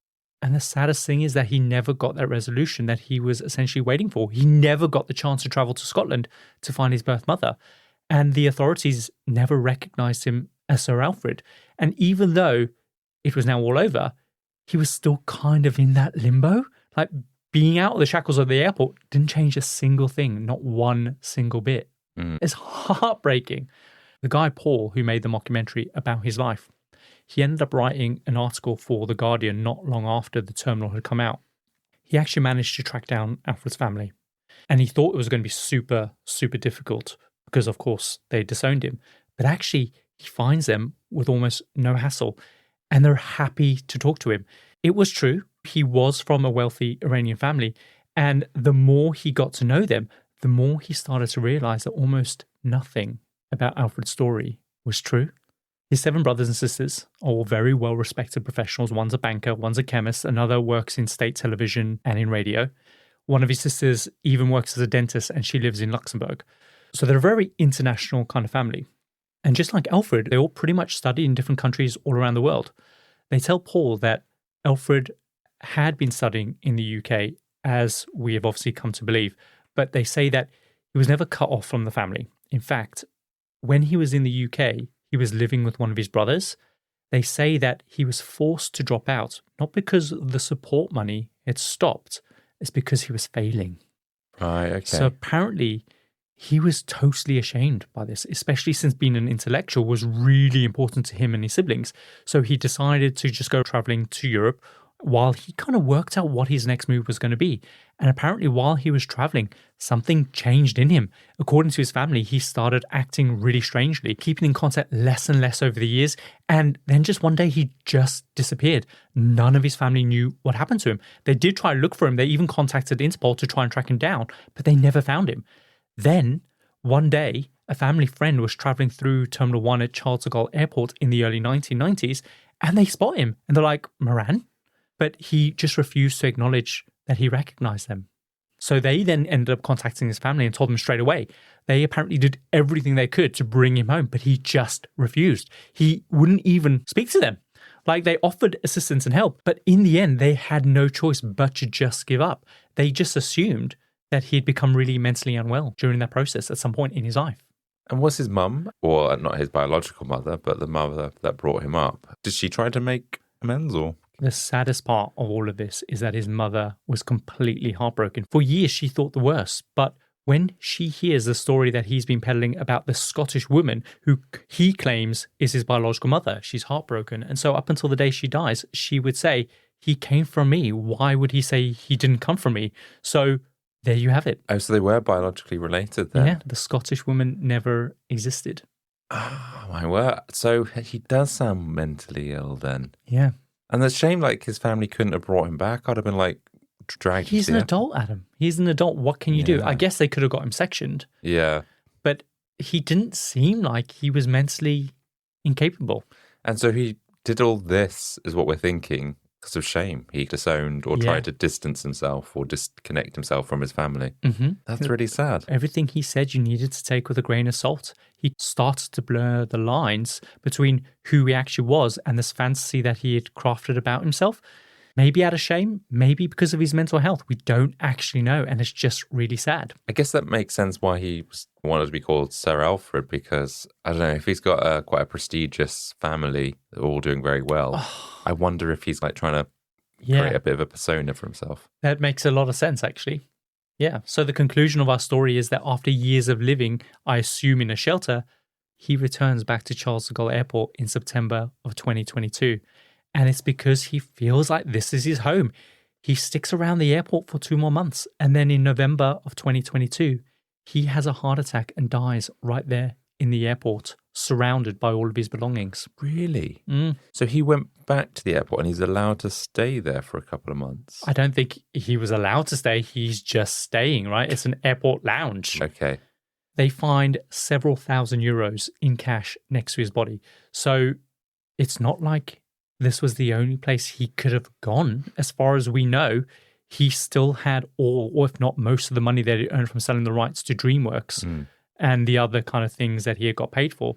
And the saddest thing is that he never got that resolution that he was essentially waiting for. He never got the chance to travel to Scotland to find his birth mother. And the authorities never recognized him as Sir Alfred. And even though it was now all over, he was still kind of in that limbo. Like, being out of the shackles of the airport didn't change a single thing, not one single bit. It's heartbreaking. The guy, Paul, who made the mockumentary about his life, he ended up writing an article for The Guardian not long after the terminal had come out. He actually managed to track down Alfred's family. And he thought it was going to be super, super difficult because, of course, they disowned him. But actually, he finds them with almost no hassle. And they're happy to talk to him. It was true. He was from a wealthy Iranian family. And the more he got to know them, the more he started to realize that almost nothing about Alfred's story was true. His 7 brothers and sisters are all very well-respected professionals. One's a banker, one's a chemist, another works in state television and in radio. One of his sisters even works as a dentist, and she lives in Luxembourg. So they're a very international kind of family. And just like Alfred, they all pretty much study in different countries all around the world. They tell Paul that Alfred had been studying in the UK, as we have obviously come to believe, but they say that he was never cut off from the family. In fact, when he was in the UK, he was living with one of his brothers. They say that he was forced to drop out, not because the support money had stopped, it's because he was failing. Right, okay. So apparently he was totally ashamed by this, especially since being an intellectual was really important to him and his siblings. So he decided to just go traveling to Europe while he kind of worked out what his next move was going to be. And apparently while he was traveling, something changed in him. According to his family, he started acting really strangely, keeping in contact less and less over the years. And then just one day, he just disappeared. None of his family knew what happened to him. They did try to look for him. They even contacted Interpol to try and track him down, but they never found him. Then, one day, a family friend was traveling through Terminal 1 at Charles de Gaulle Airport in the early 1990s, and they spot him. And they're like, Mehran? But he just refused to acknowledge that he recognized them. So they then ended up contacting his family and told them straight away. They apparently did everything they could to bring him home, but he just refused. He wouldn't even speak to them. Like, they offered assistance and help, but in the end, they had no choice but to just give up. They just assumed that he had become really mentally unwell during that process at some point in his life. And was his mum, or not his biological mother, but the mother that brought him up, did she try to make amends or? The saddest part of all of this is that his mother was completely heartbroken. For years, she thought the worst. But when she hears the story that he's been peddling about the Scottish woman who he claims is his biological mother, she's heartbroken. And so up until the day she dies, she would say, he came from me. Why would he say he didn't come from me? So there you have it. Oh, so they were biologically related then? Yeah, the Scottish woman never existed. Oh, my word. So he does sound mentally ill then. Yeah. And it's a shame, like, his family couldn't have brought him back. I'd have been, like, dragged. He's an adult, Adam. He's an adult. What can you do? Yeah. I guess they could have got him sectioned. Yeah. But he didn't seem like he was mentally incapable. And so he did all this, is what we're thinking, because of shame. He disowned or tried to distance himself or disconnect himself from his family. Mm-hmm. That's really sad. Everything he said you needed to take with a grain of salt. He started to blur the lines between who he actually was and this fantasy that he had crafted about himself. Maybe out of shame, maybe because of his mental health. We don't actually know, and it's just really sad. I guess that makes sense why he wanted to be called Sir Alfred, because, I don't know, if he's got quite a prestigious family, they're all doing very well, I wonder if he's like trying to create a bit of a persona for himself. That makes a lot of sense, actually. Yeah, so the conclusion of our story is that after years of living, I assume in a shelter, he returns back to Charles de Gaulle Airport in September of 2022. And it's because he feels like this is his home. He sticks around the airport for 2 more months. And then in November of 2022, he has a heart attack and dies right there in the airport, surrounded by all of his belongings. Really? Mm. So he went back to the airport and he's allowed to stay there for a couple of months? I don't think he was allowed to stay. He's just staying, right? It's an airport lounge. Okay. They find several €1,000s in cash next to his body. So it's not like this was the only place he could have gone. As far as we know, he still had all, or if not most of the money that he earned from selling the rights to DreamWorks and the other kind of things that he had got paid for.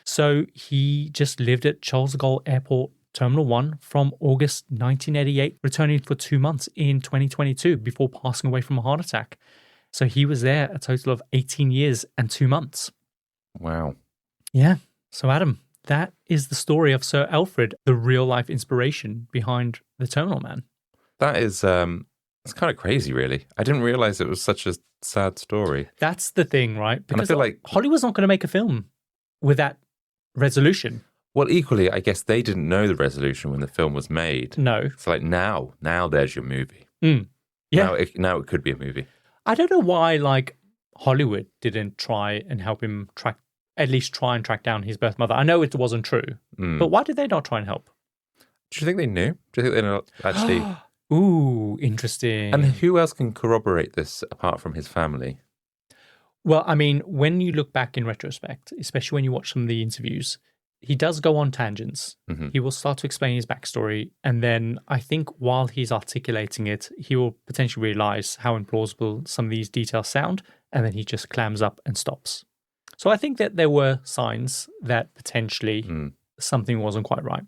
So he just lived at Charles de Gaulle Airport Terminal 1 from August 1988, returning for 2 months in 2022 before passing away from a heart attack. So he was there a total of 18 years and 2 months. Wow. Yeah. So Adam, that is the story of Sir Alfred, the real-life inspiration behind the Terminal Man. That is, it's kind of crazy, really. I didn't realize it was such a sad story. That's the thing, right? Because and I feel like Hollywood's not going to make a film with that resolution. Well, equally, I guess they didn't know the resolution when the film was made. No. It's like now there's your movie. Mm. Yeah. Now it could be a movie. I don't know why, like, Hollywood didn't try and help him track down his birth mother. I know it wasn't true, but why did they not try and help? Do you think they knew? Do you think they not actually? Ooh, interesting. And who else can corroborate this apart from his family? Well, I mean, when you look back in retrospect, especially when you watch some of the interviews, he does go on tangents. Mm-hmm. He will start to explain his backstory. And then I think while he's articulating it, he will potentially realize how implausible some of these details sound. And then he just clams up and stops. So I think that there were signs that potentially something wasn't quite right.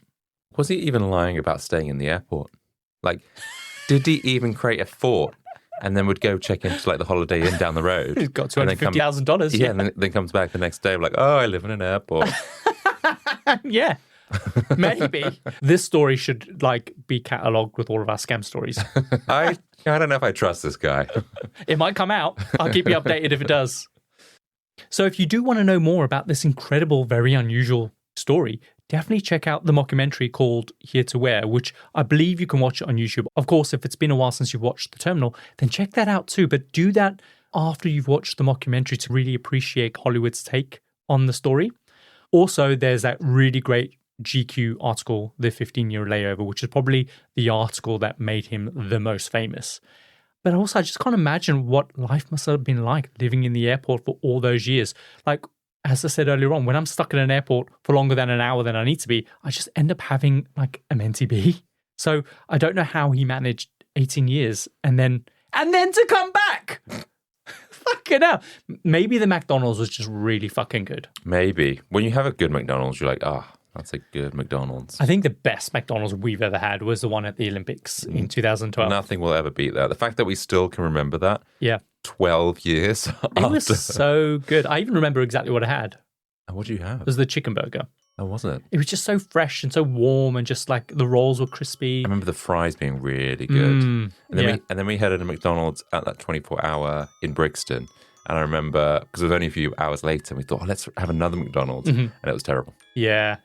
Was he even lying about staying in the airport? Like, did he even create a fort and then would go check into like the Holiday Inn down the road? He's got $250,000. Yeah, and then comes back the next day like, oh, I live in an airport. Yeah, maybe. This story should like be catalogued with all of our scam stories. I don't know if I trust this guy. It might come out. I'll keep you updated if it does. So if you do want to know more about this incredible, very unusual story, definitely check out the mockumentary called Here to Where, which I believe you can watch on YouTube. Of course, if it's been a while since you've watched The Terminal, then check that out too. But do that after you've watched the mockumentary to really appreciate Hollywood's take on the story. Also, there's that really great GQ article, The 15-Year Layover, which is probably the article that made him the most famous. But also, I just can't imagine what life must have been like living in the airport for all those years. Like, as I said earlier on, when I'm stuck in an airport for longer than an hour than I need to be, I just end up having like a mentee B. So I don't know how he managed 18 years and then to come back. Fucking hell. Maybe the McDonald's was just really fucking good. Maybe. When you have a good McDonald's, you're like, that's a good McDonald's. I think the best McDonald's we've ever had was the one at the Olympics in 2012. Nothing will ever beat that. The fact that we still can remember that. Yeah. 12 years It was so good. I even remember exactly what I had. What did you have? It was the chicken burger. Oh, wasn't it? It was just so fresh and so warm and just like the rolls were crispy. I remember the fries being really good. And then we headed to McDonald's at that 24-hour in Brixton. And I remember, because it was only a few hours later, we thought, let's have another McDonald's. And it was terrible. Yeah.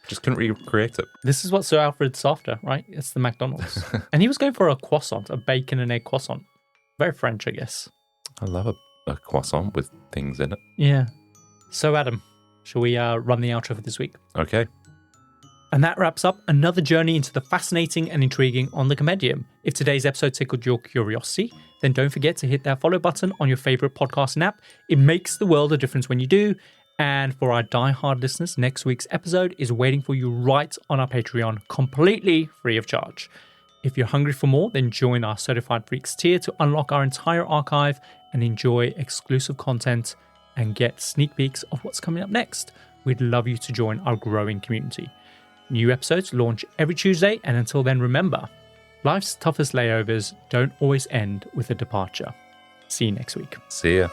Just couldn't recreate it. This is what Sir Alfred's after, right? It's the McDonald's. And he was going for a croissant, a bacon and egg croissant. Very French, I guess. I love a croissant with things in it. Yeah. So, Adam, shall we run the outro for this week? Okay. And that wraps up another journey into the fascinating and intriguing on the Compendium. If today's episode tickled your curiosity, then don't forget to hit that follow button on your favorite podcasting app. It makes the world a difference when you do. And for our die-hard listeners, next week's episode is waiting for you right on our Patreon, completely free of charge. If you're hungry for more, then join our Certified Freaks tier to unlock our entire archive and enjoy exclusive content and get sneak peeks of what's coming up next. We'd love you to join our growing community. New episodes launch every Tuesday, and until then, remember, life's toughest layovers don't always end with a departure. See you next week. See ya.